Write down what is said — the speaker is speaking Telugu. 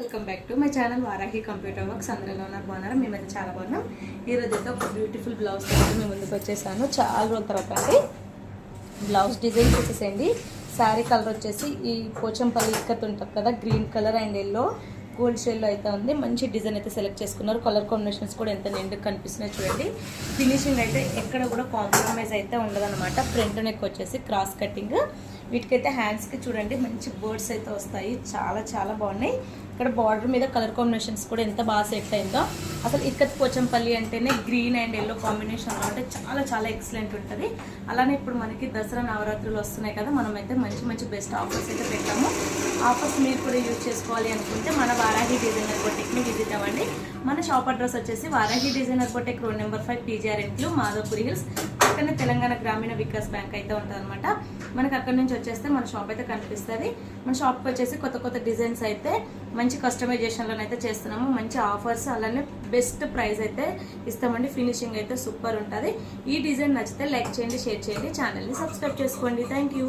Welcome back to my channel Varahi computer works. అందరూ ఉన్నారు బాగున్నారు, మేమైతే చాలా బాగున్నాం. ఈరోజు అయితే ఒక బ్యూటిఫుల్ బ్లౌజ్ అయితే మేము ముందుకు వచ్చేసాను. చాలా రోజుల తర్వాత అండి బ్లౌజ్ డిజైన్ వచ్చేసేయండి. శారీ కలర్ వచ్చేసి ఈ పోచంపల్లి ఇక్కత్ ఉంటుంది కదా, green colour and yellow gold షేడ్లో అయితే ఉంది. మంచి డిజైన్ అయితే సెలెక్ట్ చేసుకున్నారు. కలర్ కాంబినేషన్స్ కూడా ఎంత నిండుగా కనిపిస్తున్నాయి చూడండి. ఫినిషింగ్ అయితే ఎక్కడ కూడా కాంప్రమైజ్ అయితే ఉండదన్నమాట. ఫ్రంట్ నెక్ వచ్చేసి క్రాస్ కటింగ్. వీటికైతే హ్యాండ్స్కి చూడండి మంచి బర్డ్స్ అయితే వస్తాయి. చాలా చాలా బాగున్నాయి. ఇక్కడ బార్డర్ మీద కలర్ కాంబినేషన్స్ కూడా ఎంత బాగా సెట్ అయిందో. అసలు ఇక్కత్ పోచంపల్లి అంటేనే గ్రీన్ అండ్ ఎల్లో కాంబినేషన్ అంటే చాలా చాలా ఎక్సలెంట్ ఉంటుంది. అలానే ఇప్పుడు మనకి దసరా నవరాత్రులు వస్తున్నాయి కదా, మనమైతే మంచి మంచి బెస్ట్ ఆఫర్స్ అయితే పెట్టాము. ఆఫర్స్ మీరు కూడా యూజ్ చేసుకోవాలి అనుకుంటే మన వారాహి డిజైనర్ బొటిక్ని విజిట్ అవ్వండి. మన షాప్ అడ్రస్ వచ్చేసి Varahi designer boutique, road number 5, PGR ఇంట్లో, మాధవపురి హిల్స్. అక్కడనే తెలంగాణ గ్రామీణ వికాస్ బ్యాంక్ అయితే ఉంటుంది అనమాట. మనకి అక్కడ నుంచి వచ్చేస్తే మన షాప్ అయితే కనిపిస్తుంది. మన షాప్కి వచ్చేసి కొత్త కొత్త డిజైన్స్ అయితే మంచి కస్టమైజేషన్లో అయితే చేస్తున్నాము. మంచి ఆఫర్స్ అలానే బెస్ట్ ప్రైస్ అయితే ఇస్తామండి. ఫినిషింగ్ అయితే సూపర్ ఉంటుంది. ఈ డిజైన్ నచ్చితే లైక్ చేయండి, షేర్ చేయండి, ఛానల్ని సబ్స్క్రైబ్ చేసుకోండి. Thank you.